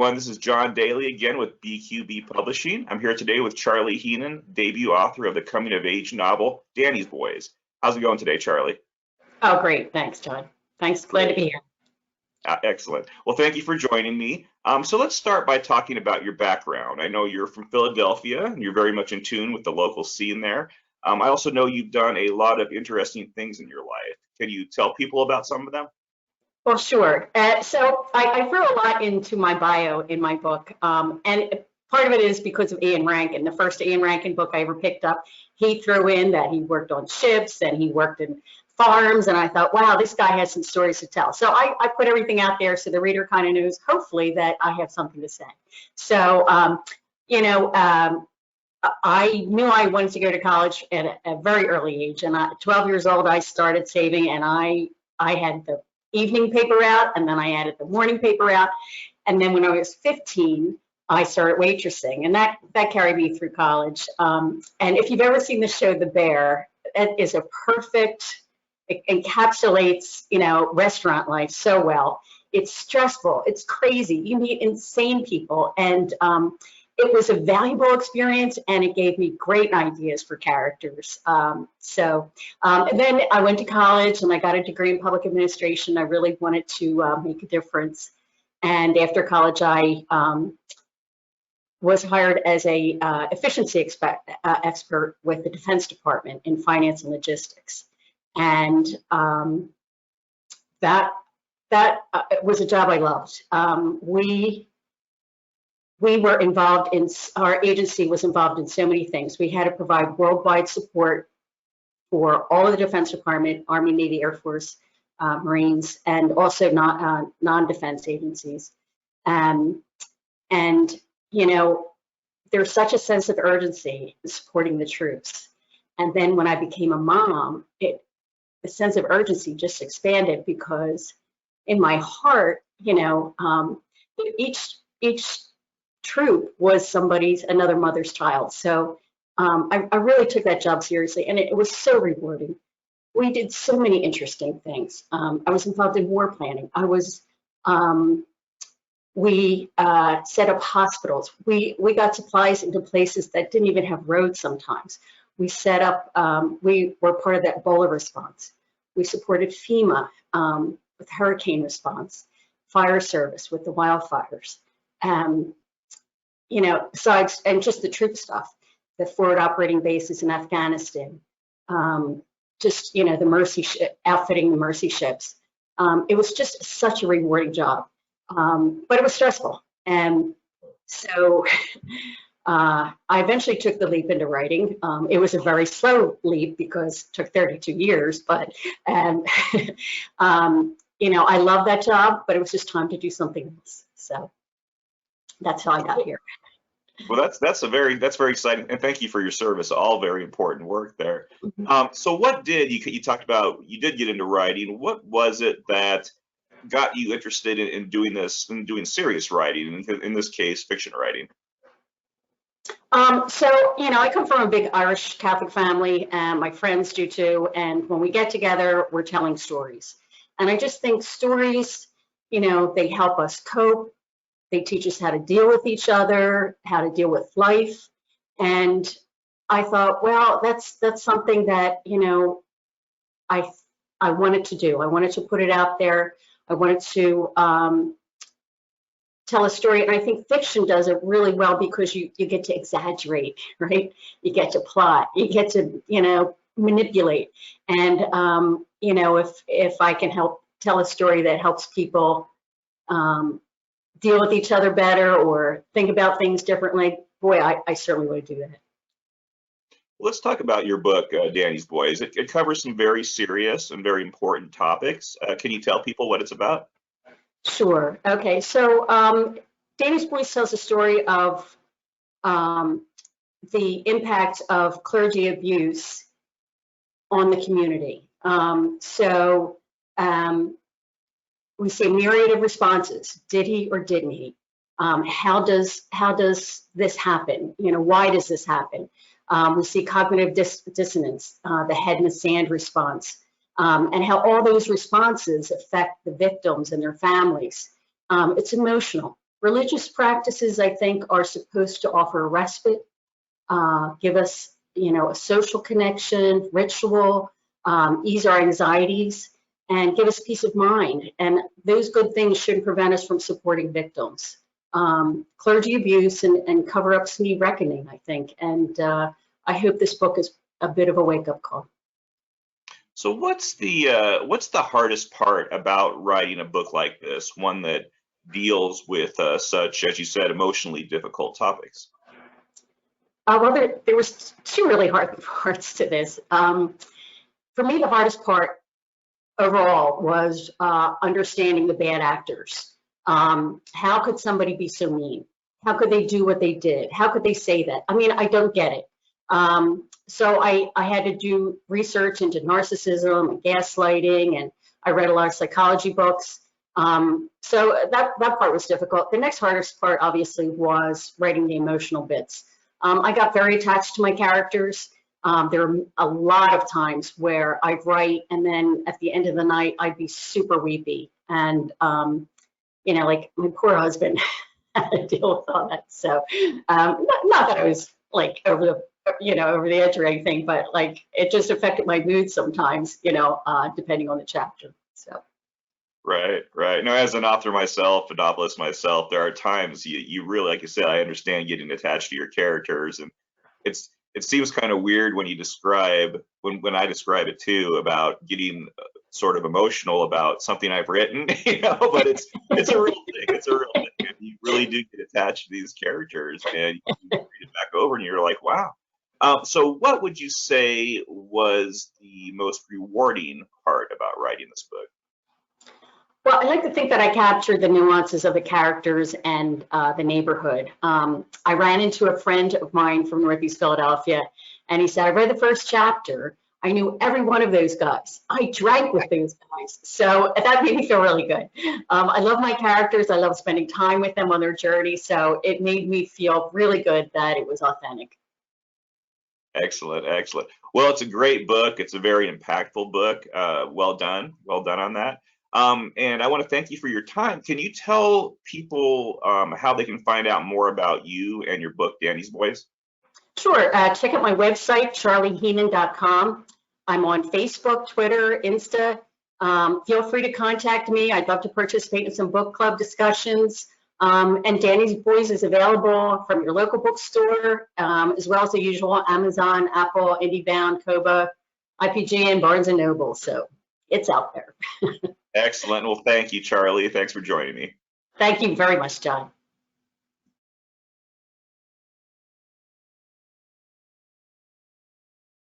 everyone. This is John Daly again with BQB Publishing. I'm here today with Charley Heenan, debut author of the coming-of-age novel, Danny's Boys. How's it going today, Charley? Oh, great. Thanks, John. Thanks. Glad to be here. Excellent. Well, thank you for joining me. So let's start by talking about your background. I know you're from Philadelphia, and you're very much in tune with the local scene there. I also know you've done a lot of interesting things in your life. Can you tell people about some of them? Well, sure. So I threw a lot into my bio in my book, and part of it is because of Ian Rankin. The first Ian Rankin book I ever picked up, he threw in that he worked on ships and he worked in farms, and I thought, wow, this guy has some stories to tell. So I put everything out there so the reader kind of knows, hopefully, that I have something to say. So, I knew I wanted to go to college at a very early age, and at 12 years old, I started saving, and I had the evening paper out, and then I added the morning paper out, and then when I was 15, I started waitressing, and that carried me through college. And if you've ever seen the show The Bear, it is a perfect, it encapsulates, restaurant life so well. It's stressful, it's crazy, you meet insane people, and it was a valuable experience, and it gave me great ideas for characters. And then I went to college and I got a degree in public administration. I really wanted to make a difference. And after college, I was hired as a efficiency expert with the Defense Department in finance and logistics. And that was a job I loved. We were involved in, our agency was involved in so many things. We had to provide worldwide support for all of the Defense Department, Army, Navy, Air Force, Marines, and also non-defense agencies. And, there's such a sense of urgency in supporting the troops. And then when I became a mom, the sense of urgency just expanded, because in my heart, each troop was another mother's child. So I really took that job seriously, and it was so rewarding. We did so many interesting things. I was involved in war planning. We set up hospitals. We got supplies into places that didn't even have roads sometimes. We set up, we were part of that Ebola response. We supported FEMA with hurricane response, fire service with the wildfires. Besides, and just the troop stuff, the forward operating bases in Afghanistan, the Mercy ship, outfitting the Mercy ships. It was just such a rewarding job, but it was stressful. And so I eventually took the leap into writing. It was a very slow leap because it took 32 years, but, I love that job, but it was just time to do something else. So that's how I got here. Well, that's very exciting, and thank you for your service. All very important work there. Mm-hmm. So what did you talked about? You did get into writing. What was it that got you interested in doing this, in doing serious writing? In this case, fiction writing. I come from a big Irish Catholic family, and my friends do too. And when we get together, we're telling stories. And I just think stories, they help us cope. They teach us how to deal with each other, how to deal with life. And I thought, well, that's something that, I wanted to do. I wanted to put it out there. I wanted to tell a story. And I think fiction does it really well, because you get to exaggerate, right? You get to plot, you get to, manipulate. And, if I can help tell a story that helps people deal with each other better or think about things differently, boy, I certainly would do that. Let's talk about your book, Danny's Boys. It covers some very serious and very important topics. Can you tell people what it's about? Sure. Okay. So Danny's Boys tells a story of the impact of clergy abuse on the community. We see a myriad of responses. Did he or didn't he? How does this happen? Why does this happen? We see cognitive dissonance, the head in the sand response, and how all those responses affect the victims and their families. It's emotional, Religious practices, I think, are supposed to offer respite, give us, a social connection, ritual, ease our anxieties, and give us peace of mind. And those good things shouldn't prevent us from supporting victims. Clergy abuse and cover-ups need reckoning, I think. And I hope this book is a bit of a wake-up call. So what's the hardest part about writing a book like this, one that deals with such, as you said, emotionally difficult topics? Well, there was two really hard parts to this. For me, the hardest part overall was understanding the bad actors. How could somebody be so mean? How could they do what they did? How could they say that? I mean, I don't get it. So I had to do research into narcissism and gaslighting, and I read a lot of psychology books. So that part was difficult. The next hardest part, obviously, was writing the emotional bits. I got very attached to my characters. There are a lot of times where I'd write, and then at the end of the night, I'd be super weepy. And, like my poor husband had to deal with all that. So not that I was like over the edge or anything, but like it just affected my mood sometimes, depending on the chapter. So. Right. No, as an author myself, a novelist myself, there are times you really, like you said, I understand getting attached to your characters, and it seems kind of weird when you describe, when I describe it too, about getting sort of emotional about something I've written, but it's a real thing. It's a real thing. And you really do get attached to these characters, and you read it back over and you're like, wow. So what would you say was the most rewarding part about writing this book? Well, I like to think that I captured the nuances of the characters and the neighborhood. I ran into a friend of mine from Northeast Philadelphia, and he said, I read the first chapter. I knew every one of those guys. I drank with those guys. So that made me feel really good. I love my characters. I love spending time with them on their journey. So it made me feel really good that it was authentic. Excellent. Well, it's a great book. It's a very impactful book. Well done on that. And I want to thank you for your time. Can you tell people how they can find out more about you and your book, Danny's Boys? Sure. Check out my website, charleyheenan.com. I'm on Facebook, Twitter, Insta. Feel free to contact me. I'd love to participate in some book club discussions. And Danny's Boys is available from your local bookstore, as well as the usual Amazon, Apple, IndieBound, Kobo, IPG, and Barnes & Noble. So it's out there. Excellent. Well, thank you, Charley. Thanks for joining me. Thank you very much, John.